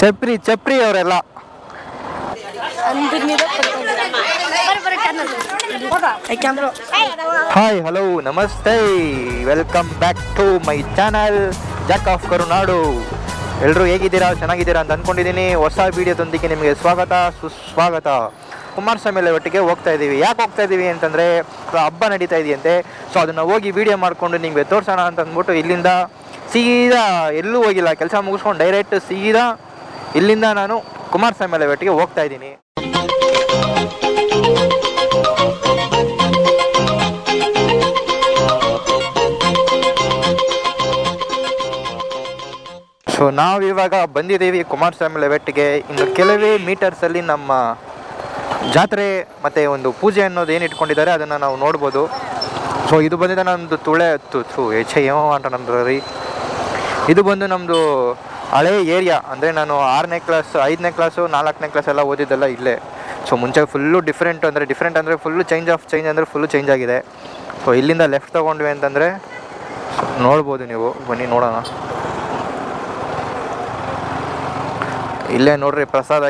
ಚಪ್ರಿ ಅವರೆಲ್ಲ hi hello ನಮಸ್ತೆ welcome back to my channel Jack of Karunadu. ಎಲ್ಲರೂ ಹೇಗಿದ್ದೀರಾ, ಚೆನ್ನಾಗಿದ್ದೀರಾ ಅಂತ ಅಂದ್ಕೊಂಡಿದ್ದೀನಿ. ಹೊಸ ವೀಡಿಯೋದೊಂದಿಗೆ ನಿಮಗೆ ಸ್ವಾಗತ ಸುಸ್ವಾಗತ. ಕುಮಾರಸ್ವಾಮಿ ಒಟ್ಟಿಗೆ ಹೋಗ್ತಾ ಇದ್ದೀವಿ. ಯಾಕೆ ಹೋಗ್ತಾ ಇದ್ದೀವಿ ಅಂತಂದರೆ ಹಬ್ಬ ನಡೀತಾ ಇದೆಯಂತೆ. ಸೊ ಅದನ್ನು ಹೋಗಿ ವೀಡಿಯೋ ಮಾಡಿಕೊಂಡು ನಿಮಗೆ ತೋರಿಸೋಣ ಅಂತ ಅಂದ್ಬಿಟ್ಟು ಇಲ್ಲಿಂದ ಸೀದಾ ಎಲ್ಲೂ ಹೋಗಿಲ್ಲ, ಕೆಲಸ ಮುಗಿಸ್ಕೊಂಡು ಡೈರೆಕ್ಟ್ ಸೀದಾ ಇಲ್ಲಿಂದ ನಾನು ಕುಮಾರಸ್ವಾಮಿ ಒಟ್ಟಿಗೆ ಹೋಗ್ತಾ ಇದ್ದೀನಿ. ಸೊ ನಾವಿವಾಗ ಬಂದಿದ್ದೀವಿ ಕುಮಾರಸ್ವಾಮಿ ಒಟ್ಟಿಗೆ. ಇನ್ನು ಕೆಲವೇ ಮೀಟರ್ಸಲ್ಲಿ ನಮ್ಮ ಜಾತ್ರೆ ಮತ್ತು ಒಂದು ಪೂಜೆ ಅನ್ನೋದು ಏನು ಇಟ್ಕೊಂಡಿದ್ದಾರೆ ಅದನ್ನು ನಾವು ನೋಡ್ಬೋದು. ಸೊ ಇದು ಬಂದಿದೆ ನಮ್ಮದು ಏನೋ ಅಂತ ನಮ್ಮದು ರೀ, ಇದು ಬಂದು ನಮ್ಮದು ಹಳೇ ಏರಿಯಾ. ಅಂದರೆ ನಾನು 6ನೇ ಕ್ಲಾಸ್ 5ನೇ ಕ್ಲಾಸು 4ನೇ ಕ್ಲಾಸ್ ಎಲ್ಲ ಓದಿದ್ದೆಲ್ಲ ಇಲ್ಲೇ. ಸೊ ಮುಂಚೆ ಫುಲ್ಲು ಡಿಫ್ರೆಂಟ್ ಅಂದರೆ ಫುಲ್ಲು ಚೇಂಜ್ ಅಂದರೆ ಫುಲ್ಲು ಚೇಂಜ್ ಆಗಿದೆ. ಸೊ ಇಲ್ಲಿಂದ ಲೆಫ್ಟ್ ತೊಗೊಂಡ್ವಿ ಅಂತಂದರೆ ನೋಡ್ಬೋದು ನೀವು, ಬನ್ನಿ ನೋಡೋಣ. ಇಲ್ಲೇ ನೋಡ್ರಿ ಪ್ರಸಾದ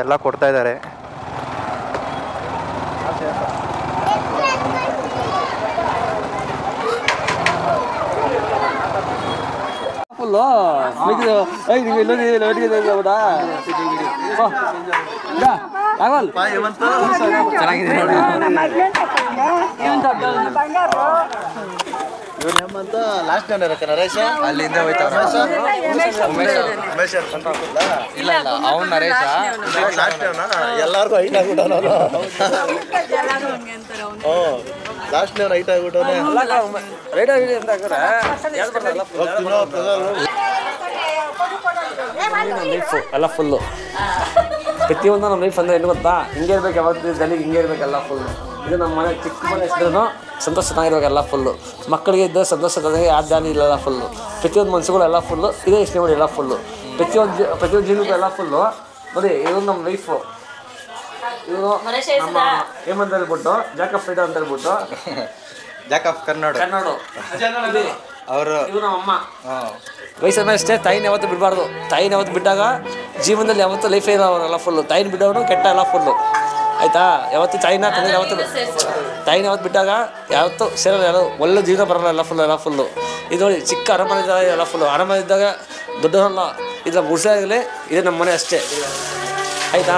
ಎಲ್ಲ ಕೊಡ್ತಾ ಇದ್ದಾರೆ. ಲಾಸ್ಟ್ ನರೇಶ ಅಲ್ಲಿಂದ ಇಲ್ಲ ಅವ್ನು ನರೇಶ ಎಲ್ಲಾರ್ಗು ಹೈಟ್ ಆಗ್ಬಿಟ್ಟ. ಲಾಸ್ಟ್ ಹೈಟ್ ಆಗ್ಬಿಟ್ಟವನೆ ಎಲ್ಲ ಫುಲ್ಲು. ಪ್ರತಿಯೊಂದು ನಮ್ಮ ಲೈಫ್ ಅಂದರೆ ಏನು ಗೊತ್ತಾ, ಹಿಂಗೆ ಇರ್ಬೇಕು, ಯಾವತ್ತು ಜನಕ್ಕೆ ಹಿಂಗೆ ಇರಬೇಕೆಲ್ಲ ಫುಲ್ಲು. ಇದು ನಮ್ಮ ಮನೆ ಚಿಕ್ಕ ಮನೆ ಇದ್ರೂ ಸಂತೋಷ ಚೆನ್ನಾಗಿರ್ಬೇಕೆಲ್ಲ ಫುಲ್ಲು. ಮಕ್ಕಳಿಗೆ ಇದ್ದ ಸಂತೋಷ ಚೆನ್ನಾಗಿ ಆ ದಾನಿ ಇಲ್ಲೆಲ್ಲ ಫುಲ್ಲು. ಪ್ರತಿಯೊಂದು ಮನಸ್ಸುಗಳೆಲ್ಲ ಫುಲ್ಲು. ಇದೇ ಇಷ್ಟ ನೋಡಿ ಎಲ್ಲ ಫುಲ್ಲು. ಪ್ರತಿಯೊಂದು ಜೀವನಕ್ಕೂ ಎಲ್ಲ ಫುಲ್ಲು. ನೋಡಿ ಇದು ನಮ್ಮ ಲೈಫು. ಇವರು ನಮ್ಮ ಹೇಮಂತ್ ಹೇಳ್ಬಿಟ್ಟು ಜಾಕ್ ಆಫ್ ಫ್ರೀಡಮ್ ಅಂತ ಹೇಳ್ಬಿಟ್ಟು ಜಾಕ್ ಆಫ್ ಕರ್ನಾಡು ಅವರು. ಇವರು ನಮ್ಮ ಅಮ್ಮ. ವಯಸ್ಸನ್ನ ಅಷ್ಟೇ, ತಾಯಿನ ಯಾವತ್ತು ಬಿಡಬಾರ್ದು. ತಾಯಿನ ಯಾವತ್ತು ಬಿಟ್ಟಾಗ ಜೀವನದಲ್ಲಿ ಯಾವತ್ತೂ ಲೈಫೇ ಇಲ್ಲ. ಅವರೆಲ್ಲ ಫುಲ್ಲು. ತಾಯಿನ ಬಿಡೋನು ಕೆಟ್ಟ ಎಲ್ಲ ಫುಲ್ಲು, ಆಯಿತಾ. ಯಾವತ್ತು ತಾಯಿನ ಯಾವತ್ತು ಬಿಟ್ಟಾಗ ಯಾವತ್ತೂ ಸೇರಲ್ಲ, ಯಾರು ಒಳ್ಳೆ ಜೀವನ ಬರೋಲ್ಲ ಎಲ್ಲ ಫುಲ್ಲು. ಇದು ನೋಡಿ ಚಿಕ್ಕ ಅರಮನೆ ಇದ್ದಾಗ ಎಲ್ಲ ಫುಲ್ಲು. ಅರಮನೆ ಇದ್ದಾಗ ದೊಡ್ಡವರಲ್ಲ, ಇದು ಗುಡಿಸೆ ಆಗಲಿ, ಇದೇ ನಮ್ಮ ಮನೆ ಅಷ್ಟೇ, ಆಯಿತಾ.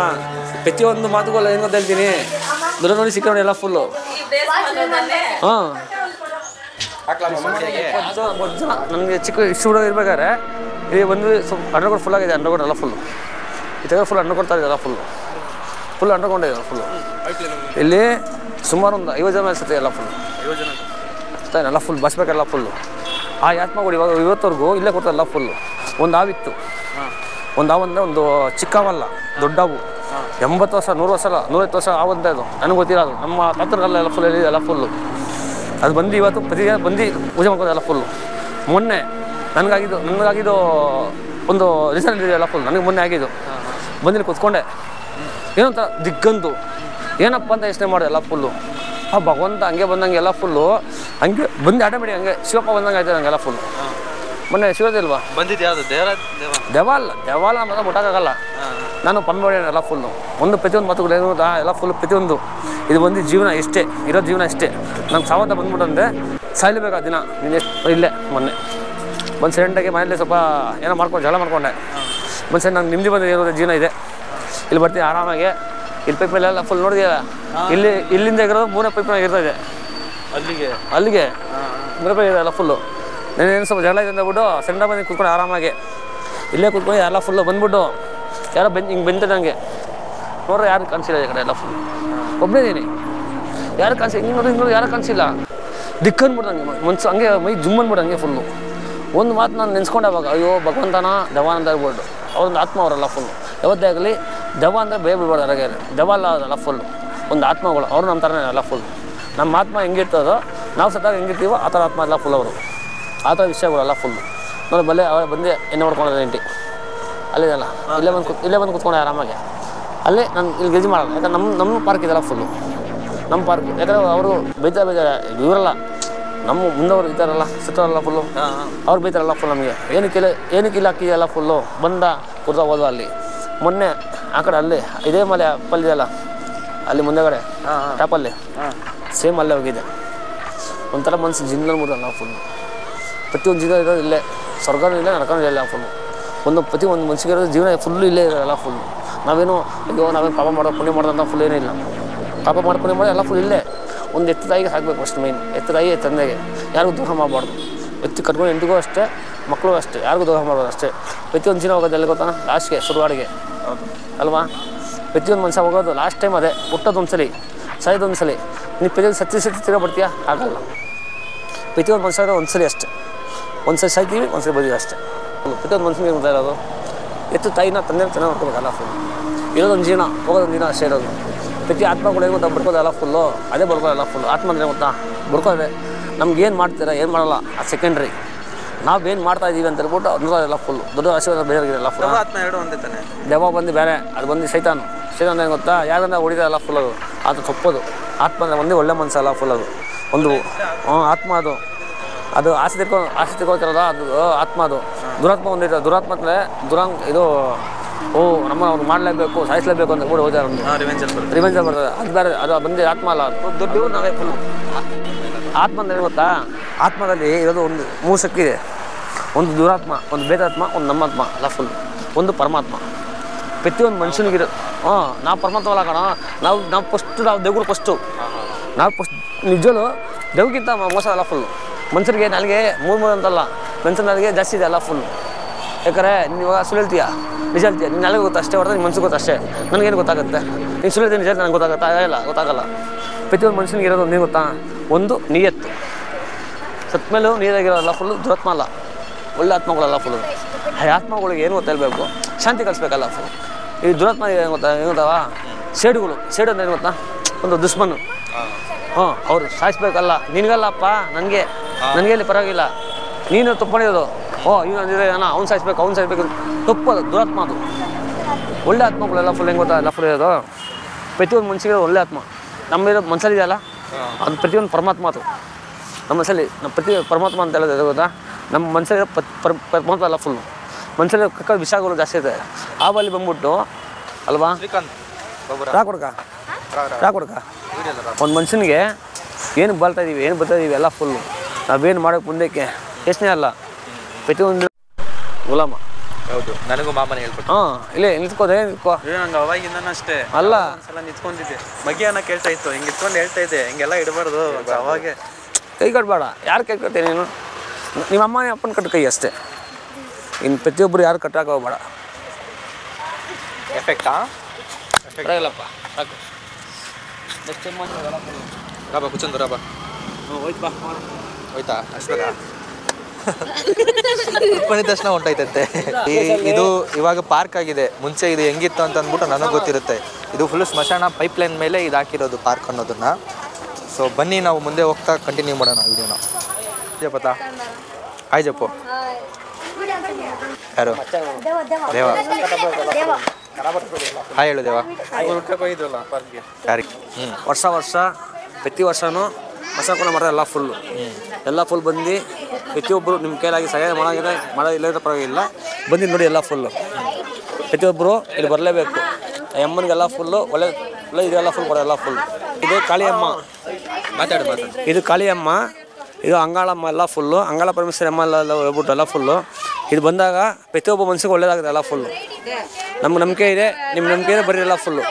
ಪ್ರತಿಯೊಂದು ಮಾತುಗಳು ಏನು ಅಂತ ಹೇಳ್ತೀನಿ, ದೊಡ್ಡ ನೋಡಿ ಸಿಕ್ಕ ನೋಡಿ ಎಲ್ಲ ಫುಲ್ಲು. ಹಾಂ, ನನಗೆ ಚಿಕ್ಕ ಇಷ್ಟು ಹುಡುಗ ಇರ್ಬೇಕಾದ್ರೆ ಇಲ್ಲಿ ಒಂದು ಸ್ವಲ್ಪ ಅಂಡರ್ಗ್ರೌಂಡ್ ಫುಲ್ ಆಗಿದೆ. ಅಂಡರ್ಗ್ರೌಂಡ್ ಎಲ್ಲ ಫುಲ್ಲು. ಈ ತೆಗೆದು ಫುಲ್ ಅಂಡರ್ಗ್ರೌಂಡ್ ತಾಯಿದೆ ಫುಲ್ ಅಂಡರ್ಗ್ರೌಂಡ್ ಇದೆ ಫುಲ್ಲು. ಇಲ್ಲಿ ಸುಮಾರು ಒಂದು 50 ಜನ ಅನಿಸುತ್ತೆ ಎಲ್ಲ ಫುಲ್ಲು. ಅಷ್ಟೇ ಎಲ್ಲ ಫುಲ್ ಬಸ್ಬೇಕೆಲ್ಲ ಫುಲ್ಲು. ಆ ಆತ್ಮಗಳು ಇವತ್ತವರೆಗೂ ಇಲ್ಲೇ ಕೊಡ್ತಾರೆ ಎಲ್ಲ ಫುಲ್ಲು. ಒಂದು ಹಾವಿತ್ತು. ಒಂದು ಹಾವು ಅಂದರೆ ಒಂದು ಚಿಕ್ಕ ಹಾವಲ್ಲ, ದೊಡ್ಡ ಹಾವು. 80 ವರ್ಷ 100 ವರ್ಷ ಅಲ್ಲ 150 ವರ್ಷ ಹಾವಂತ ಇದು ನನಗೆ ಗೊತ್ತಿರೋದು. ನಮ್ಮ ತಾತರಿಗೆಲ್ಲ ಎಲ್ಲ ಫುಲ್ ಎಲ್ಲ ಫುಲ್ಲು. ಅದು ಬಂದು ಇವತ್ತು ಬಂದು ಪೂಜೆ ಮಾಡ್ಕೋದು ಎಲ್ಲ ಫುಲ್ಲು. ಮೊನ್ನೆ ನನಗಾಗಿದ್ದು ಒಂದು ರೀಸನ್ ಇದೆ ಎಲ್ಲ ಫುಲ್. ನನಗೆ ಮೊನ್ನೆ ಆಗಿದ್ದು ಬಂದಿಲ್ಲಿ ಕೂತ್ಕೊಂಡೆ, ಏನಂತ ದಿಗ್ಗಂದು ಏನಪ್ಪ ಅಂತ ಯೋಚನೆ ಮಾಡಿದೆ ಎಲ್ಲ ಫುಲ್ಲು. ಆ ಭಗವಂತ ಹಂಗೆ ಬಂದಂಗೆ ಎಲ್ಲ ಫುಲ್ಲು. ಹಂಗೆ ಬಂದು ಆಟೋಮೆಟಿಕ್ ಹಂಗೆ ಶಿವಪ್ಪ ಬಂದಂಗೆ ಆಯ್ತದೆ ಹಂಗೆಲ್ಲ ಫುಲ್ಲು. ಮೊನ್ನೆ ಶಿವದಿಲ್ವಾ ಬಂದಿದ್ದು ಯಾವುದು ದೇವಾಲ ಮಾತ್ರ ಮುಟ್ಟಕ್ಕಾಗಲ್ಲ. ನಾನು ಪನ್ಬಡಿ ಎಲ್ಲ ಫುಲ್ಲು. ಪ್ರತಿಯೊಂದು ಮಾತುಗಳು ಏನು ಎಲ್ಲ ಫುಲ್ ಪ್ರತಿಯೊಂದು. ಇದು ಬಂದು ಜೀವನ ಇಷ್ಟೇ, ಇರೋ ಜೀವನ ಇಷ್ಟೇ. ನಂಗೆ ಸಾವಂತ ಬಂದ್ಬಿಟ್ಟಂದರೆ ಸಾಯ್ಲೇಬೇಕು ಆ ದಿನ. ನೀನು ಇಲ್ಲೇ ಮೊನ್ನೆ ಒಂದು ಸೆಕೆಂಡಾಗಿ ಮನೇಲಿ ಸ್ವಲ್ಪ ಏನೋ ಜಗಳ ಮಾಡ್ಕೊಂಡೆ. ಒಂದು ಸೈಡ್ ನಂಗೆ ನಿಮ್ಮದಿ ಬಂದು ಇರೋದು ಜೀವನ ಇದೆ. ಇಲ್ಲಿ ಬರ್ತೀನಿ ಆರಾಮಾಗಿ. ಇಲ್ಲಿ ಪೈಪ್ ಮೇಲೆಲ್ಲ ಫುಲ್ ನೋಡಿದೆಯಲ್ಲ, ಇಲ್ಲಿಂದ ಇರೋದು 3ನೇ ಪೈಪ್ ಮೇಲೆ ಇರ್ತದೆ. ಅಲ್ಲಿಗೆ 3 ಪೈಪ್ ಇದೆ ಎಲ್ಲ ಫುಲ್ಲು. ನಾನೇನು ಸ್ವಲ್ಪ ಜಗಳ ಇದೆ ಅಂದ್ಬಿಟ್ಟು ಸೆಂಡ ಬಂದು ಕೂತ್ಕೊಂಡು ಆರಾಮಾಗಿ ಇಲ್ಲೇ ಕೂತ್ಕೊಂಡು ಎಲ್ಲ ಫುಲ್ಲು ಬಂದ್ಬಿಟ್ಟು ಯಾರೋ ಹಿಂಗೆ ಬಂದಿದೆ ನನಗೆ. ನೋಡ್ರೆ ಯಾರು ಕಾಣಿಸಿಲ್ಲ ಈ ಕಡೆ ಎಲ್ಲ ಫುಲ್. ಒಬ್ಬನೇ ಇದ್ದೀನಿ, ಯಾರು ಕಾಣಿಸಿ ಹಿಂಗೆ ಯಾರು ಕಾಣಿಸಿಲ್ಲ. ದಿಕ್ಕನ್ಬಿಡ್ದಂಗೆ ಮನ್ಸು ಹಂಗೆ ಮೈ ಜುಮ್ ಅಂದ್ಬಿಟ್ಟು ಹಂಗೆ ಫುಲ್ಲು. ಒಂದು ಮಾತು ನಾನು ನೆನೆಸ್ಕೊಂಡೆ ಅವಾಗ, ಅಯ್ಯೋ ಭಗವಂತನ ದೆವ್ವ ಅಂತ ಹೇಳ್ಬಿಟ್ಟು. ಅವ್ರೊಂದು ಆತ್ಮ ಅವರೆಲ್ಲ ಫುಲ್ಲು. ಯಾವತ್ತೇ ಆಗಲಿ ದೆವ್ವ ಅಂದರೆ ಬೇಗ ಬಿಡ್ಬಾರ್ದು ಹೊರಗೆ. ದೆವ್ವ ಅಲ್ಲ ಅದೆಲ್ಲ ಫುಲ್ಲು, ಒಂದು ಆತ್ಮಗಳು. ಅವರು ನಮ್ಮ ಥರನೇ ಎಲ್ಲ ಫುಲ್. ನಮ್ಮ ಆತ್ಮ ಹೆಂಗಿರ್ತದೋ ನಾವು ಸತ್ತಾಗ ಹೆಂಗಿರ್ತೀವೋ ಆ ಥರ ಆತ್ಮ ಎಲ್ಲ ಫುಲ್ ಅವರು. ಆ ಥರ ವಿಷಯಗಳೆಲ್ಲ ಫುಲ್ಲು. ನೋಡಿ ಬಲ್ಲೆ ಅವಳು ಬಂದು ಎಣ್ಣೆ ಹೊಡ್ಕೊಳ್ಳೋದು ಎಂಟಿ ಅಲ್ಲಿದೆಲ್ಲ. ಇಲ್ಲೇ ಬಂದು ಕೂತ್ಕೊಂಡೆ ಆರಾಮಾಗಿ. ಅಲ್ಲೇ ನಾನು ಇಲ್ಲಿ ಗೆಜಿ ಮಾಡೋದು. ಯಾಕಂದ್ರೆ ನಮ್ಮ ಪಾರ್ಕ್ ಇದೆಲ್ಲ ಫುಲ್ಲು. ನಮ್ಮ ಪಾರ್ಕ್ ಯಾಕಂದರೆ ಅವರು ಬೈತಾರೆ ಇವರಲ್ಲ ನಮ್ಮ ಮುಂದವರು ಇದ್ದಾರಲ್ಲ ಸುತ್ತಾರಲ್ಲ ಫುಲ್ಲು ಅವ್ರು ಬೈತಾರಲ್ಲ ಫುಲ್ ನಮಗೆ ಏನಕ್ಕಿಲ್ಲ ಹಾಕಿದೆಯಲ್ಲ ಫುಲ್ಲು ಬಂದ ಕುರ್ದ ಹೋದ ಅಲ್ಲಿ ಮೊನ್ನೆ ಆ ಕಡೆ ಅಲ್ಲಿ ಇದೇ ಮಲೆ ಅಪ್ಪಲ್ಲಿದೆಯಲ್ಲ ಅಲ್ಲಿ ಮುಂದೆಗಡೆ ಟಾಪಲ್ಲಿ ಸೇಮ್ ಅಲ್ಲೇ ಹೋಗಿದೆ ಒಂಥರ ಮನಸ್ಸು ಜಿಂದಲ್ಲಿ ಮುರಿದಲ್ಲ ಫುಲ್ಲು ಪ್ರತಿಯೊಂದು ಜೀವನ ಇರೋದು ಇಲ್ಲೇ ಸ್ವರ್ಗನೂ ಇಲ್ಲ ನರಕನೂ ಇಲ್ಲ ಫುಲ್ಲು ಒಂದು ಮನ್ಸಿಗೆ ಇರೋದು ಜೀವನ ಫುಲ್ಲು ಇಲ್ಲೇ ಇರೋಲ್ಲ ಫುಲ್ಲು ನಾವೇನು ಪಾಪ ಮಾಡೋ ಪುಣ್ಯ ಮಾಡೋದಂತ ಫುಲ್ ಏನೂ ಇಲ್ಲ ಪಾಪ ಮಾಡಿ ಪುಣ್ಯ ಮಾಡೋದು ಎಲ್ಲ ಫುಲ್ ಇಲ್ಲೇ ಒಂದು ಎತ್ತು ತಾಯಿಗೆ ಹಾಕಬೇಕು ಅಷ್ಟು ಮೇನ್ ಎತ್ತು ತಾಯಿ ತಂದೆಗೆ ಯಾರಿಗೂ ದ್ರೋಹ ಮಾಡಬಾರ್ದು ಎತ್ತು ಕಟ್ಕೊಂಡು ಎಂಟಿಗೂ ಅಷ್ಟೇ ಮಕ್ಕಳು ಅಷ್ಟೇ ಯಾರಿಗೂ ದ್ರೋಹ ಮಾಡ್ಬೋದು ಅಷ್ಟೇ ಪ್ರತಿಯೊಂದು ಜೀವನ ಹೋಗೋದು ಎಲ್ಲಿ ಗೊತ್ತಾ ಲಾಸ್ಟ್ಗೆ ಶುರುವಾಡಿಗೆ ಅಲ್ವಾ ಪ್ರತಿಯೊಂದು ಮನುಷ್ಯ ಹೋಗೋದು ಲಾಸ್ಟ್ ಟೈಮ್ ಅದೇ ಹುಟ್ಟೋದೊಂದು ಸಲ ಸಾಯೋದೊಂದು ಸಲ ನೀವು ಪ್ರತಿಯೊಂದು ಸತ್ತಿ ತಿರ್ಗಾ ಬರ್ತೀಯಾ ಆಗಲ್ಲ ಪ್ರತಿಯೊಂದು ಮನುಷ್ಯ ಒಂದು ಸಲ ಅಷ್ಟೇ ಒಂದು ಸಲ ಸಾಯ್ತೀವಿ ಒಂದು ಸಲ ಬದೀವಿ ಅಷ್ಟೇ ಪ್ರತಿಯೊಂದು ಮನುಷ್ಯನಿಗೆ ಗೊತ್ತಾ ಇರೋದು ಎತ್ತು ತಾಯಿನ ತಂದೆ ಚೆನ್ನಾಗಿ ನೋಡ್ಕೋಬೇಕಲ್ಲ ಫುಲ್ ಇರೋದೊಂದು ಜೀವನ ಹೋಗೋದೊಂದು ಜೀವನ ಅಷ್ಟೇ ಇರೋದು ಪ್ರತಿ ಆತ್ಮಗಳು ಏನು ಗೊತ್ತಾ ಬರ್ಕೋದಲ್ಲ ಫುಲ್ಲು ಅದೇ ಬರ್ಕೋದಲ್ಲ ಫುಲ್ಲು ಆತ್ಮ ಅಂದರೆ ಗೊತ್ತಾ ಬರ್ಕೋದೆ ನಮ್ಗೆ ಏನು ಮಾಡ್ತೀರಾ ಏನು ಮಾಡಲ್ಲ ಅದು ಸೆಕೆಂಡ್ರಿ ನಾವೇನು ಮಾಡ್ತಾ ಇದ್ದೀವಿ ಅಂತ ಹೇಳ್ಬಿಟ್ಟು ಅದನ್ನೆಲ್ಲ ಫುಲ್ಲು ದೊಡ್ಡ ಆಶೀರ್ವಾದ ಬೇರೆಯಾಗಿರಲ್ಲ ಫುಲ್ ಆತ್ಮ ಎರಡು ಒಂದೇ ತಾನೆ ದೆವ್ವ ಬಂದು ಬೇರೆ ಅದು ಬಂದು ಸೈತಾನು ಏನು ಗೊತ್ತಾ ಯಾರನ್ನ ಹೊಡಿತಾರಲ್ಲ ಫುಲ್ ಅದು ತಪ್ಪೋದು ಆತ್ಮ ಅಂದರೆ ಒಂದೇ ಒಳ್ಳೆ ಮನಸ್ಸಲ್ಲ ಫುಲ್ ಅದು ಒಂದು ಆತ್ಮ ಅದು ಆಸೆ ತಿಳ್ಕೊಳ್ತಾರಲ್ಲ ಅದು ಆತ್ಮ ಅದು ದುರಾತ್ಮ ಒಂದಿರ್ತದೆ ದುರಾತ್ಮ ಅಂದರೆ ಇದು ನಮ್ಮ ಅವ್ರು ಮಾಡಲೇಬೇಕು ಸಾಯಿಸಲೇಬೇಕು ಅಂತ ಕೂಡ ಹೋದಾರ ಒಂದು ರಿವೆಂಜಲ್ಲಿ ಬರ್ತದೆ ಅದು ಬೇರೆ ಅದು ಬಂದು ಆತ್ಮ ಅಲ್ಲ ದೊಡ್ಡ ನಾವೇ ಫುಲ್ ಆತ್ಮ ಅಂದರೆ ಗೊತ್ತಾ ಆತ್ಮದಲ್ಲಿ ಇರೋದು ಒಂದು 3 ಶಕ್ತಿ ಇದೆ ಒಂದು ದುರಾತ್ಮ ಒಂದು ಬೇದಾತ್ಮ ಒಂದು ನಮ್ಮಾತ್ಮ ಅಲ್ಲ ಫುಲ್ ಒಂದು ಪರಮಾತ್ಮ ಪ್ರತಿಯೊಂದು ಮನುಷ್ಯನಿಗಿರೋ ನಾವು ಪರಮಾತ್ಮ ಅಲ್ಲ ಕಣ ನಾವು ದೇವ್ರು ಫಸ್ಟು ನಾವು ಫಸ್ಟ್ ನಿಜಲು ದೇವ್ಗಿಂತ ಮೋಸ ಅಲ್ಲ ಫುಲ್ಲು ಮನುಷ್ಯರಿಗೆ ನಾಲಿಗೆ 3 ಅಂತಲ್ಲ ಮನುಷ್ಯನ ನಾಲಿಗೆ ಜಾಸ್ತಿ ಇದೆ ಅಲ್ಲ ಫುಲ್ ಯಾಕಂದರೆ ನೀನು ಇವಾಗ ಸುಳ್ಳು ಹೇಳ್ತೀಯ ನಿಜ ಹೇಳ್ತೀಯ ನೀನು ನಾಲಿಗೆ ಗೊತ್ತಾ ಅಷ್ಟೇ ಹೊಡೆದ್ರೆ ನಿನ್ನ ಮನ್ಸಿಗೆ ಗೊತ್ತಾ ಅಷ್ಟೇ ನನಗೇನು ಗೊತ್ತಾಗುತ್ತೆ ನೀನು ಸುಳ್ಳು ಹೇಳ್ತೀನಿ ನಿಜ ನನಗೆ ಗೊತ್ತಾಗುತ್ತೆ ಇಲ್ಲ ಗೊತ್ತಾಗಲ್ಲ ಪ್ರತಿಯೊಂದು ಮನುಷ್ಯನಿಗೆ ಇರೋದು ಒಂದೇ ಗೊತ್ತಾ ಒಂದು ನಿಯತ್ತು ಸತ್ ಮೇಲೂ ನೀರಾಗಿರೋಲ್ಲ ಫುಲ್ಲು ದುರಾತ್ಮ ಅಲ್ಲ ಒಳ್ಳೆ ಆತ್ಮಗಳಲ್ಲ ಫುಲ್ಲು ಆ ಆತ್ಮಗಳಿಗೆ ಏನು ಗೊತ್ತಿರಬೇಕು ಶಾಂತಿ ಕಲಿಸ್ಬೇಕಲ್ಲ ಫುಲ್ ಈ ದುರಾತ್ಮ ಏನು ಗೊತ್ತಾವ ಸೇಡು ಅಂದರೆ ಏನು ಗೊತ್ತಾ ಒಂದು ದುಶ್ಮನು ಅವ್ರು ಸಾಯಿಸ್ಬೇಕಲ್ಲ ನಿನಗಲ್ಲಪ್ಪ ನನಗೆ ಇಲ್ಲಿ ಪರವಾಗಿಲ್ಲ ನೀನು ತಪ್ಕೊಂಡಿರೋದು ಇವನು ಅಂದಿದ್ರೆ ಅವ್ನು ಸಾಯಿಸ್ಬೇಕು ತಪ್ಪದು ದುರಾತ್ಮ ಅದು ಒಳ್ಳೆ ಆತ್ಮಗಳೆಲ್ಲ ಫುಲ್ ಹೆಂಗೆ ಗೊತ್ತಾ ಎಲ್ಲ ಫುಲ್ ಇರೋದು ಪ್ರತಿಯೊಂದು ಮನುಷ್ಯಗೆ ಒಳ್ಳೆ ಆತ್ಮ ನಮ್ಮಿರೋ ಮನಸ್ಸಲ್ಲಿದೆಯಲ್ಲ ಅದು ಪ್ರತಿಯೊಂದು ಪರಮಾತ್ಮ ಅದು ನಮ್ಮ ಮನಸ್ಸಲ್ಲಿ ನಮ್ಮ ಪ್ರತಿ ಪರಮಾತ್ಮ ಅಂತ ಹೇಳೋದು ಗೊತ್ತಾ ನಮ್ಮ ಮನಸ್ಸಲ್ಲಿರೋ ಪರಮಾತ್ಮ ಅಲ್ಲ ಫುಲ್ಲು ಮನಸ್ಸಲ್ಲಿ ಕಕ್ಕ ವಿಷಯಗಳು ಜಾಸ್ತಿ ಇದೆ ಆ ಬಲ್ಲಿ ಬಂದ್ಬಿಟ್ಟು ಅಲ್ವಾ ರಾಕೊಡ್ಕ ಒಂದು ಮನುಷ್ಯನಿಗೆ ಏನು ಬರ್ತಾ ಇದ್ದೀವಿ ಏನು ಬರ್ತಾ ಇದ್ದೀವಿ ಎಲ್ಲ ಫುಲ್ಲು ನಾವೇನು ಮಾಡೋಕ್ಕೆ ಮುಂದಕ್ಕೆ ಯೋಚನೆ ಅಲ್ಲ ಪ್ರತಿಯೊಂದು ಗುಲಾಮ ಹೌದು ನನಗೂ ಮಾಮನ ಹೇಳ್ಬಿಟ್ಟು ಇಲ್ಲೇ ನಿಂತ್ಕೋದೆ ನಂಗೆ ಅವಾಗಿಂದ ಅಷ್ಟೇ ಅಲ್ಲ ಒಂದ್ಸಲ ನಿಂತ್ಕೊಂಡಿದ್ದೆ ಮಗಿಯನ್ನ ಕೇಳ್ತಾ ಇತ್ತು ಹಿಂಗೆ ಇತ್ಕೊಂಡು ಹೇಳ್ತಾ ಇದ್ದೆ ಹಿಂಗೆಲ್ಲ ಇಡಬಾರ್ದು ಅವಾಗೆ ಕೈ ಕಟ್ಬೇಡ ಯಾರು ಕೈ ಕಟ್ತೀನಿ ನೀನು ನಿಮ್ಮ ಅಮ್ಮ ಅಪ್ಪನ ಕಟ್ಟು ಕೈ ಅಷ್ಟೇ ಇನ್ನು ಪ್ರತಿಯೊಬ್ಬರು ಯಾರು ಕಟ್ಟಾಕ ಹೋಗ್ಬೇಡ ಎಫೆಕ್ಟಾ ಇಲ್ಲಪ್ಪ ಸಾಕು ನೆಕ್ಸ್ಟ್ ಟೈಮ್ ರಾಬಾ ಕುಚಂದು ರಾಬಾ ಹೋಯ್ತು ಹೋಯ್ತಾ ಅಷ್ಟೇ ಬಂದಿದ ತಕ್ಷಣ ಹೊಂಟೈತಂತೆ ಇದು ಇವಾಗ ಪಾರ್ಕ್ ಆಗಿದೆ ಮುಂಚೆ ಇದು ಹೆಂಗಿತ್ತು ಅಂತ ಅಂದ್ಬಿಟ್ಟು ನನಗೆ ಗೊತ್ತಿರುತ್ತೆ ಇದು ಫುಲ್ ಸ್ಮಶಾನ ಪೈಪ್ಲೈನ್ ಮೇಲೆ ಇದು ಹಾಕಿರೋದು ಪಾರ್ಕ್ ಅನ್ನೋದನ್ನ ಸೊ ಬನ್ನಿ ನಾವು ಮುಂದೆ ಹೋಗ್ತಾ ಕಂಟಿನ್ಯೂ ಮಾಡೋಣ ವಿಡಿಯೋನ ಜಪತಾ ಹಾಯ್ ಜಪ್ಪು ಯಾರು ದೇವ ಹಾಯ್ ಹೇಳು ದೇವ ವರ್ಷ ಪ್ರತಿ ವರ್ಷವೂ ಮಸಾಕೋಣ ಮಾಡ್ತಾರೆ ಎಲ್ಲ ಫುಲ್ ಬಂದು ಪ್ರತಿಯೊಬ್ಬರು ನಿಮ್ಮ ಕೈಲಾಗಿ ಸಹಾಯ ಇಲ್ಲದ ಪರವಾಗಿಲ್ಲ ಬಂದು ನೋಡಿ ಎಲ್ಲ ಫುಲ್ಲು ಪ್ರತಿಯೊಬ್ಬರು ಇಲ್ಲಿ ಬರಲೇಬೇಕು ಅಮ್ಮನಿಗೆಲ್ಲ ಫುಲ್ಲು ಒಳ್ಳೆ ಇದೆಲ್ಲ ಫುಲ್ ಕೊಡೋಲ್ಲ ಫುಲ್ ಇದು ಕಾಳಿಯಮ್ಮ ಇದು ಕಾಳಿಯಮ್ಮ ಇದು ಅಂಗಾಳಮ್ಮ ಎಲ್ಲ ಫುಲ್ಲು ಅಂಗಾಳ ಪರಮೇಶ್ವರಿ ಅಮ್ಮ ಎಲ್ಲ ಹೇಳ್ಬಿಟ್ಟು ಎಲ್ಲ ಫುಲ್ಲು ಇದು ಬಂದಾಗ ಪ್ರತಿಯೊಬ್ಬ ಮನಸ್ಸಿಗೆ ಒಳ್ಳೇದಾಗುತ್ತೆ ಎಲ್ಲ ಫುಲ್ಲು ನಮ್ಗೆ ನಂಬಿಕೆ ಇದೆ ನಿಮ್ಮ ನಂಬಿಕೆ ಇದೆ ಬರೀ ಎಲ್ಲ ಫುಲ್ಲು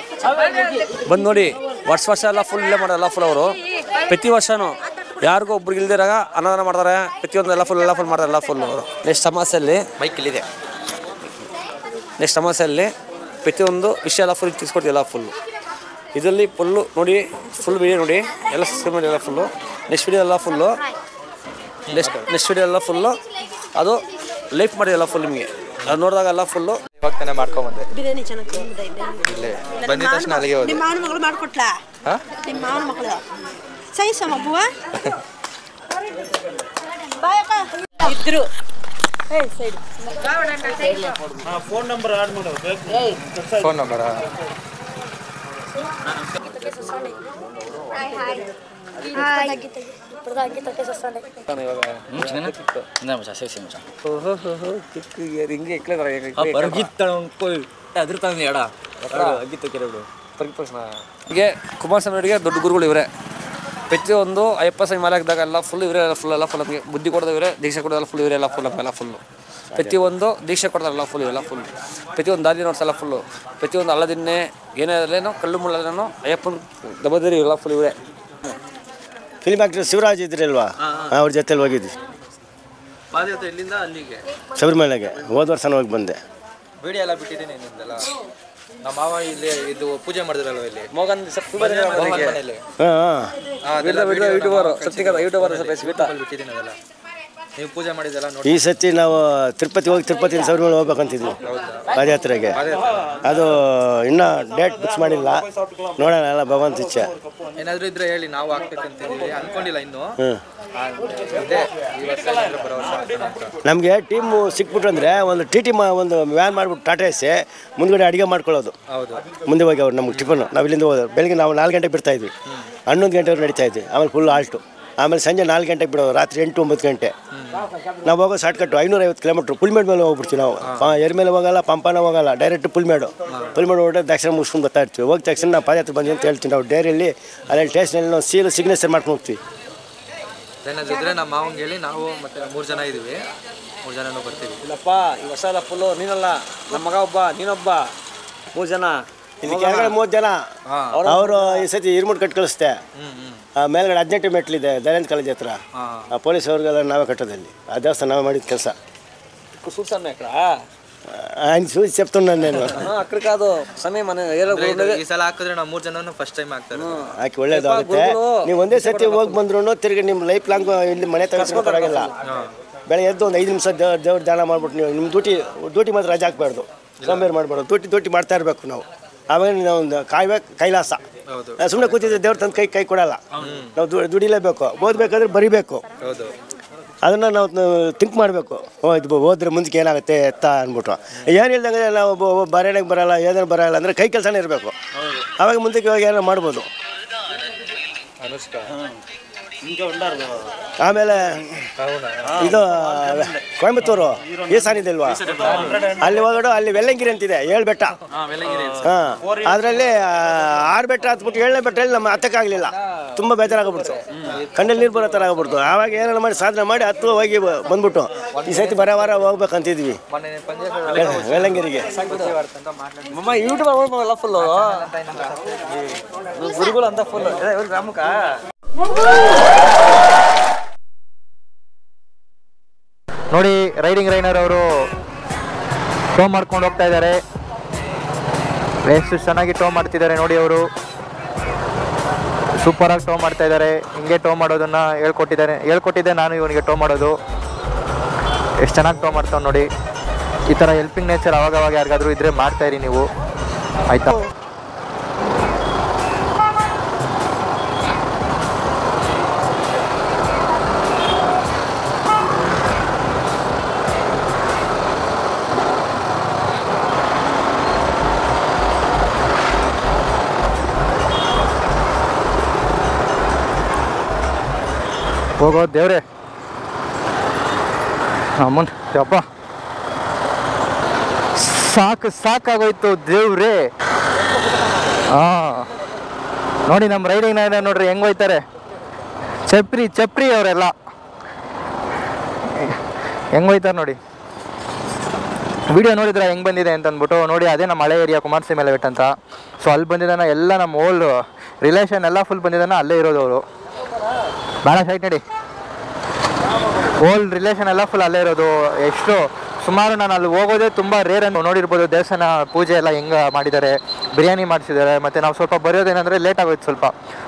ಬಂದು ನೋಡಿ ವರ್ಷ ಎಲ್ಲ ಫುಲ್ ಇಲ್ಲೇ ಮಾಡೋಲ್ಲ ಫುಲ್ ಅವರು ಪ್ರತಿ ವರ್ಷವೂ ಯಾರಿಗೂ ಒಬ್ರಿಗೆ ಇಲ್ದಿರಾಗ ಅನ್ನದಾನ ಮಾಡ್ತಾರೆ ಪ್ರತಿಯೊಂದು ಎಲ್ಲ ಫುಲ್ ಮಾಡ್ತಾರೆ ಎಲ್ಲ ಫುಲ್ ಅವರು ನೆಕ್ಸ್ಟ್ ಸಮಾಸಲ್ಲಿ ಪ್ರತಿಯೊಂದು ವಿಷಯ ಎಲ್ಲ ಫುಲ್ ತಿಳಿಸ್ಕೊಡ್ತೀವಿ ಎಲ್ಲ ಫುಲ್ಲು ಇದರಲ್ಲಿ ಫುಲ್ಲು ನೋಡಿ ಫುಲ್ ವಿಡಿಯೋ ನೋಡಿ ಎಲ್ಲ ಸಬ್ಸ್ಕ್ರೈಬ್ ಮಾಡಿ ಎಲ್ಲ ಫುಲ್ಲು ನೆಕ್ಸ್ಟ್ ವಿಡಿಯೋ ಎಲ್ಲ ಫುಲ್ಲು ನೆಕ್ಸ್ಟ್ ವಿಡಿಯೋ ಎಲ್ಲ ಫುಲ್ಲು ಅದು ಲೈಫ್ ಮಾಡಿ ಎಲ್ಲ ಫುಲ್ ನಿಮಗೆ ಅದು ನೋಡಿದಾಗ ಎಲ್ಲ ಫುಲ್ಲು ಇವಾಗ ತಾನೇ ಮಾಡ್ಕೊಂಬಂದೆ ಬಿರಿಯಾನಿ ಚೆನ್ನಾಗಿ ಇಲ್ಲೇ ಬಂದಿದ ತಕ್ಷಣ ಅಲ್ಲಿಗೆ ಹೋದೆ ನಿಮ್ಮ ಮಾವನ ಮಗಳು ಮಾಡ್ಕೊಟ್ಲಾ ನಿಮ್ಮ ಮಾವನ ಮಗಳು ಸೈಸಮ್ಮ ಬುವ ಬಾಯಕ್ಕ ಇದ್ರು ಸೈಡ್ ಫೋನ್ ನಂಬರಾ ಹೀಗೆ ಕುಮಾರಸ್ವಾಮಿ ಅವರಿಗೆ ದೊಡ್ಡ ಗುರುಗಳು ಇವರೇ. ಪ್ರತಿಯೊಂದು ಅಯ್ಯಪ್ಪ ಸ್ವಾಮಿ ಮಾಲೆ ಹಾಕಿದಾಗ ಎಲ್ಲ ಫುಲ್ ಇವರೇ, ಫುಲ್ ನಮಗೆ ಬುದ್ಧಿ ಕೊಡೋದು ಇವರೇ, ದೀಕ್ಷೆ ಕೊಡೋದೆಲ್ಲ ಫುಲ್ ಇವರೇ, ಎಲ್ಲ ಫುಲ್ಲು. ಪ್ರತಿಯೊಂದು ದೀಕ್ಷೆ ಕೊಡ್ತಾರಲ್ಲ ಫುಲ್ ಇವೆಲ್ಲ ಫುಲ್. ಪ್ರತಿಯೊಂದು ದಾದಿ ನೋಡ್ಸಲ್ಲ ಫುಲ್ಲು. ಪ್ರತಿಯೊಂದು ಅಲ್ಲದಿನ್ನೇ ಏನೇನೋ ಕಲ್ಲು ಮುಳ್ಳದೇನೋ ಅಯ್ಯಪ್ಪನ ದಬದರಿ ಎಲ್ಲ ಫುಲ್ ಇವರೇ. ಫಿಲ್ಮ್ ಆಕ್ಟರ್ ಶಿವರಾಜ್ ಇದ್ರಲ್ವಾ, ಅವ್ರ ಜೊತೆಲಿ ಹೋಗಿದ್ವಿ ಪಾದಯಾತ್ರೆ ಇಲ್ಲಿಂದ ಅಲ್ಲಿಗೆ ಶಬರಿಮಲೆಗೆ. ಹೋದ ವರ್ಷ ಹೋಗಿ ಬಂದೆ. ವಿಡಿಯೋ ಎಲ್ಲ ಬಿಟ್ಟಿದ್ದೀನಿ ನಿಮ್ದೆಲ್ಲ. ನಮ್ಮ ಮಾವ ಇಲ್ಲಿ ಇದು ಪೂಜೆ ಮಾಡಿದ್ರಲ್ವ ಇಲ್ಲಿ ಮೋಗನ್ ಮನೆಯಲ್ಲಿ ಯೂಟ್ಯೂಬರ್ ಬಿಟ್ಟಿದ್ದೀನಿ ಅದೆಲ್ಲ. ನೀವು ಪೂಜೆ ಮಾಡಿದ್ದೆಲ್ಲ ನೋಡಿ. ಈ ಸತಿ ನಾವು ತಿರುಪತಿಯಿಂದ ಶಬರಿಮಲೆ ಹೋಗ್ಬೇಕಂತಿದ್ವಿ ಪಾದಯಾತ್ರೆಗೆ. ಅದು ಇನ್ನೂ ಡೇಟ್ ಫಿಕ್ಸ್ ಮಾಡಿಲ್ಲ, ನೋಡೋಣ ಎಲ್ಲ ಭಗವಂತ ಇಚ್ಛೆ. ಏನಾದರೂ ಇದ್ರೆ ಹೇಳಿ, ನಾವು ಆಗ್ಬೇಕಂತಿದ್ದೀವಿ, ಅನ್ಕೊಂಡಿಲ್ಲ ಇನ್ನು. ನಮಗೆ ಟೀಮು ಸಿಕ್ಬಿಟ್ರು ಅಂದರೆ ಒಂದು ಒಂದು ವ್ಯಾನ್ ಮಾಡಿಬಿಟ್ಟು ಟಾಟಾ ಎಸಿ ಮುಂದ್ಗಡೆ ಅಡುಗೆ ಮಾಡ್ಕೊಳ್ಳೋದು. ಮುಂದೆ ಹೋಗಿ ಅವ್ರು ನಮ್ಗೆ ಟಿಫನ್ ನಾವು ಇಲ್ಲಿಂದ ಹೋಗೋದು. ಬೆಳಗ್ಗೆ ನಾವು 4 ಗಂಟೆಗೆ ಬಿಡ್ತಾಯಿದ್ವಿ, 11 ಗಂಟೆವರೆಗೆ ನಡೀತಾಯಿದ್ವಿ. ಆಮೇಲೆ ಫುಲ್ ಆಲ್ಟು. ಆಮೇಲೆ ಸಂಜೆ 4 ಗಂಟೆಗೆ ಬಿಡೋದು, ರಾತ್ರಿ 8-9 ಗಂಟೆ. ನಾವು ಹೋಗೋ ಶಾರ್ಟ್ಕಟ್ಟು 550 ಕಿಲೋಮೀಟ್ರ್. ಪುಲ್ಮೇಡ್ ಮೇಲೆ ಹೋಗ್ಬಿಡ್ತೀವಿ ನಾವು. ಎರ್ಮೇಲೆ ಹೋಗಲ್ಲ, ಪಂಪನ ಹೋಗಲ್ಲ, ಡೈರೆಕ್ಟ್ ಪುಲ್ಮೇಡು ಹೊಟ್ಟೆ ದಕ್ಷಿಣ ಮುಗಿಸ್ಕೊಂಡು ಬರ್ತಾ ಇರ್ತೀವಿ. ಹೋಗಿ ತಕ್ಷಣ ನಾವು ಪಾದಯಾತ್ರೆ ಬಂದ್ವಿ ಅಂತ ಹೇಳ್ತೀವಿ. ನಾವು ಡೈರಿಯಲ್ಲಿ ಅಲ್ಲಿ ಟೇಸ್ಟ್ನಲ್ಲಿ ನಾವು ಸೀಲು ಸಿಗ್ನೇಚರ್ ಮಾಡ್ಕೊಂಡು ಹೋಗ್ತೀವಿ. ಏನಾದ್ರೆ ನಮ್ಮ ಮಾವಂಗೆ ಹೇಳಿ, ನಾವು ಮತ್ತೆ 3 ಜನ ಇದ್ದೀವಿ, 3 ಜನನೂ ಬರ್ತೀವಿ. ಇಲ್ಲಪ್ಪ ಈ ವರ್ಷ ಎಲ್ಲ ಫುಲ್ಲು ನೀನಲ್ಲ, ನಮ್ಮ ಮಗ ಒಬ್ಬ, ನೀನೊಬ್ಬ, 3 ಜನ. ಇಲ್ಲಿ ಕೆಳಗಡೆ 30 ಜನ. ಅವರು ಈ ಸತಿ ಹಿರ್ಮುಡ್ ಕಟ್ಟಿ ಕಳಿಸ್ತೆ. ಮೇಲ್ಗಡೆ 18 ಮೆಟ್ಲಿದೆ ದಯಾನಂದ ಕಾಲೇಜ್ ಹತ್ರ. ಪೊಲೀಸ್ ಅವ್ರಿಗೆಲ್ಲ ನಾವೇ ಕಟ್ಟೋದಲ್ಲಿ. ಆ ದೇವಸ್ಥಾನ ನಾವೇ ಮಾಡಿದ ಕೆಲಸ. చూస్తాను ఇక్కడ ఆయన చూసి చెప్తున్నాను నేను. అక్కడ కాదు సమయం ಈ ಸಲ ಹಾಕಿದ್ರೆ ನಾವು 3 ಜನನು ಫಸ್ಟ್ ಟೈಮ್ ಹಾಕ್ತಾರೆ. ಹಾಕಿ ಒಳ್ಳೇದಾಗುತ್ತೆ. ನೀವು ಒಂದೇ ಸತಿ ಹೋಗಿ ಬಂದ್ರು ತಿರ್ಗಿ ನಿಮ್ಮ ಲೈಫ್ ಲಾಂಗ್ ಇಲ್ಲಿ ಮನೆ ತಗೋಕ್ಕಾಗಿಲ್ಲ. ಬೆಳಗ್ಗೆ ಎದ್ದು ಒಂದು 5 ನಿಮಿಷ ದೇವ್ರ ಧ್ಯಾನ ಮಾಡ್ಬಿಟ್ಟು ನೀವು ನಿಮ್ಮ ಡ್ಯೂಟಿ ಮಾತ್ರ ರಜೆ ಹಾಕ್ಬಾರ್ದು, ಸೋಂಬೇರಿ ಮಾಡಬಾರ್ದು. ಡ್ಯೂಟಿ ಮಾಡ್ತಾ ಇರಬೇಕು ನಾವು. ಆಮೇಲೆ ನಾವು ಒಂದು ಕೈಲಾಸ. ಸುಮ್ಮನೆ ಕೂತಿದ್ರೆ ದೇವ್ರ ತಂದು ಕೈ ಕೊಡಲ್ಲ. ನಾವು ದುಡಿಲೇಬೇಕು. ಓದಬೇಕಾದ್ರೆ ಬರಿಬೇಕು. ಅದನ್ನು ನಾವು ಥಿಂಕ್ ಮಾಡಬೇಕು. ಇದು ಹೋದ್ರೆ ಮುಂದಕ್ಕೆ ಏನಾಗುತ್ತೆ ಎತ್ತ ಅಂದ್ಬಿಟ್ಟು. ಏನು ಹೇಳ್ದಂಗೆ ನಾವು ಬರೆಯೋಕ್ಕೆ ಬರೋಲ್ಲ, ಏನೇನು ಬರೋಲ್ಲ ಅಂದರೆ ಕೈ ಕೆಲಸನೇ ಇರಬೇಕು. ಆವಾಗ ಮುಂದಕ್ಕೆ ಇವಾಗ ಏನೋ ಮಾಡ್ಬೋದು. ಆಮೇಲೆ ಇದು ಕೊಯಂಬತ್ತೂರು ಈಸಾನಿದೆ ಅಲ್ವಾ, ಅಲ್ಲಿ ಹೋಗೋದು. ಅಲ್ಲಿ ವೆಲ್ಲಂಗಿರಿ ಅಂತಿದೆ, 7 ಬೆಟ್ಟ. ಅದರಲ್ಲಿ 6 ಬೆಟ್ಟ ಹತ್ಬಿಟ್ಟು 7ನೇ ಬೆಟ್ಟಲ್ಲಿ ನಮ್ಮ ಹತ್ತಕ್ಕಾಗಲಿಲ್ಲ. ತುಂಬ ಬೇಜಾರಾಗ್ಬಿಡ್ತು, ಕಣ್ಣಲ್ಲಿ ನೀರು ಬರೋ ಥರ ಆಗ್ಬಿಡ್ತು. ಆವಾಗ ಏನಾರು ಮಾಡಿ ಸಾಧನೆ ಮಾಡಿ ಹತ್ತು ಹೋಗಿ ಬಂದ್ಬಿಟ್ಟು ಈ ಸತಿ ಬರೋ ವಾರ ಹೋಗ್ಬೇಕಂತಿದ್ವಿ ವೆಲ್ಲಂಗಿರಿಗೆ. ಯೂಟ್ಯೂಬ್ ಎಲ್ಲ ಫುಲ್ಲು ಗುರುಗಳು ಅಂತ ಫುಲ್ ಗ್ರಾಮಕ್ಕ. ನೋಡಿ, ರೈಡಿಂಗ್ ರೈನರ್ ಅವರು ಟೋ ಮಾಡ್ಕೊಂಡು ಹೋಗ್ತಾ ಇದ್ದಾರೆ. ಎಷ್ಟು ಚೆನ್ನಾಗಿ ಟೋ ಮಾಡ್ತಿದ್ದಾರೆ ನೋಡಿ. ಅವರು ಸೂಪರಾಗಿ ಟೋ ಮಾಡ್ತಾ ಇದ್ದಾರೆ. ಹಿಂಗೆ ಟೋ ಮಾಡೋದನ್ನು ಹೇಳ್ಕೊಟ್ಟಿದ್ದೆ ನಾನು ಇವನಿಗೆ ಟೋ ಮಾಡೋದು. ಎಷ್ಟು ಚೆನ್ನಾಗಿ ಟೋ ಮಾಡ್ತಾವೆ ನೋಡಿ. ಈ ಥರ ಹೆಲ್ಪಿಂಗ್ ನೇಚರ್ ಅವಾಗವಾಗ ಯಾರಿಗಾದ್ರೂ ಇದ್ದರೆ ಮಾಡ್ತಾಯಿರಿ ನೀವು, ಆಯಿತಾ? ಹೋಗೋ ದೇವ್ರೆ, ಅಮ್ಮನ್ ಯಪ್ಪ ಸಾಕಾಗೋಯ್ತು ದೇವ್ರೆ. ನೋಡಿ ನಮ್ಮ ರೈಡಿಂಗ್ ನಾಯನ ನೋಡ್ರಿ ಹೆಂಗೆ ಹೋಯ್ತಾರೆ. ಚಪ್ರಿ ಅವರೆಲ್ಲ ಹೆಂಗೆ ಹೋಯ್ತಾರೆ ನೋಡಿ. ವಿಡಿಯೋ ನೋಡಿದ್ರೆ ಹೆಂಗೆ ಬಂದಿದೆ ಅಂತ ಅಂದ್ಬಿಟ್ಟು ನೋಡಿ. ಅದೇ ನಮ್ಮ ಹಳೆ ಏರಿಯಾ ಕುಮಾರಸ್ವಾಮಿ ಬೆಟ್ಟ ಅಂತ. ಸೊ ಅಲ್ಲಿ ಬಂದಿದ್ದಾನ ಎಲ್ಲ ನಮ್ಮ ಓಲ್ಡ್ ರಿಲೇಷನ್ ಎಲ್ಲ ಫುಲ್ ಬಂದಿದ್ದಾನ. ಅಲ್ಲೇ ಇರೋದು ಅವರು. ಭಾಳ ಸೈಟ್ ನೋಡಿ, ಓಲ್ಡ್ ರಿಲೇಷನ್ ಎಲ್ಲ ಫುಲ್ ಅಲ್ಲೇ ಇರೋದು. ಎಷ್ಟು ಸುಮಾರು ನಾನು ಅಲ್ಲಿ ಹೋಗೋದೇ ತುಂಬ ರೇರ್ ಅಂತ ನೋಡಿರ್ಬೋದು. ದೇವಸ್ಥಾನ ಪೂಜೆ ಎಲ್ಲ ಹೆಂಗೆ ಮಾಡಿದ್ದಾರೆ, ಬಿರಿಯಾನಿ ಮಾಡಿಸಿದ್ದಾರೆ. ಮತ್ತು ನಾವು ಸ್ವಲ್ಪ ಬರೆಯೋದೇನೆಂದರೆ ಲೇಟ್ ಆಗೋಯ್ತು ಸ್ವಲ್ಪ.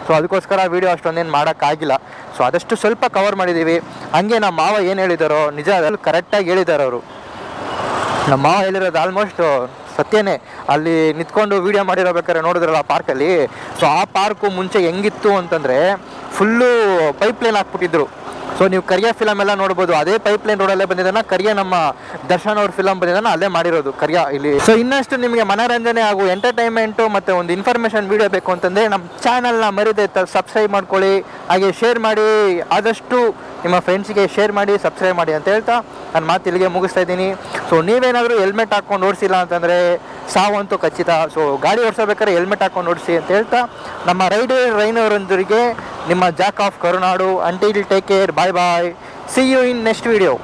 ಸೊ ಅದಕ್ಕೋಸ್ಕರ ವೀಡಿಯೋ ಅಷ್ಟೊಂದೇನು ಮಾಡೋಕ್ಕಾಗಿಲ್ಲ. ಸೊ ಆದಷ್ಟು ಸ್ವಲ್ಪ ಕವರ್ ಮಾಡಿದ್ದೀವಿ. ಹಂಗೆ ನಮ್ಮ ಮಾವ ಏನು ಹೇಳಿದಾರೋ ನಿಜ, ಅದರಲ್ಲಿ ಕರೆಕ್ಟಾಗಿ ಹೇಳಿದ್ದಾರೆ ಅವರು. ನಮ್ಮ ಮಾವ ಹೇಳಿರೋದು ಆಲ್ಮೋಸ್ಟ್ ಸತ್ಯನೇ. ಅಲ್ಲಿ ನಿಂತ್ಕೊಂಡು ವೀಡಿಯೋ ಮಾಡಿರೋಬೇಕಾದ್ರೆ ನೋಡಿದ್ರಲ್ಲ ಪಾರ್ಕಲ್ಲಿ. ಸೊ ಆ ಪಾರ್ಕು ಮುಂಚೆ ಹೆಂಗಿತ್ತು ಅಂತಂದರೆ ಫುಲ್ಲು ಪೈಪ್ ಲೈನ್ ಹಾಕ್ಬಿಟ್ಟಿದ್ರು. ಸೊ ನೀವು ಕರಿಯ ಫಿಲಮ್ ಎಲ್ಲ ನೋಡ್ಬೋದು, ಅದೇ ಪೈಪ್ಲೈನ್ ರೋಡಲ್ಲೇ ಬಂದಿದ್ದಾನ. ಕರಿಯ ನಮ್ಮ ದರ್ಶನ್ ಅವ್ರ ಫಿಲಮ್ ಬಂದಿದ್ದಾನ, ಅಲ್ಲೇ ಮಾಡಿರೋದು ಕರಿಯ ಇಲ್ಲಿ. ಸೊ ಇನ್ನಷ್ಟು ನಿಮಗೆ ಮನೋರಂಜನೆ ಹಾಗೂ ಎಂಟರ್ಟೈನ್ಮೆಂಟು ಮತ್ತು ಒಂದು ಇನ್ಫಾರ್ಮೇಷನ್ ವೀಡಿಯೋ ಬೇಕು ಅಂತಂದರೆ ನಮ್ಮ ಚಾನಲ್ನ ಮರಿದೆ ಸಬ್ಸ್ಕ್ರೈಬ್ ಮಾಡ್ಕೊಳ್ಳಿ, ಹಾಗೆ ಶೇರ್ ಮಾಡಿ, ಆದಷ್ಟು ನಿಮ್ಮ ಫ್ರೆಂಡ್ಸಿಗೆ ಶೇರ್ ಮಾಡಿ, ಸಬ್ಸ್ಕ್ರೈಬ್ ಮಾಡಿ ಅಂತ ಹೇಳ್ತಾ ನಾನು ಮಾತು ಇಲ್ಲಿಗೆ ಮುಗಿಸ್ತಾ ಇದ್ದೀನಿ. ಸೊ ನೀವೇನಾದರೂ ಹೆಲ್ಮೆಟ್ ಹಾಕ್ಕೊಂಡು ಓಡಿಸಿಲ್ಲ ಅಂತಂದರೆ ಸಾವಂತೂ ಖಚಿತ. ಸೊ ಗಾಡಿ ಓಡಿಸಬೇಕಾದ್ರೆ ಹೆಲ್ಮೆಟ್ ಹಾಕ್ಕೊಂಡು ಓಡಿಸಿ ಅಂತ ಹೇಳ್ತಾ ನಮ್ಮ ರೈನವರೊಂದಿಗೆ ನಿಮ್ಮ jack of Karunadu. Until take care, bye bye, see you in next video.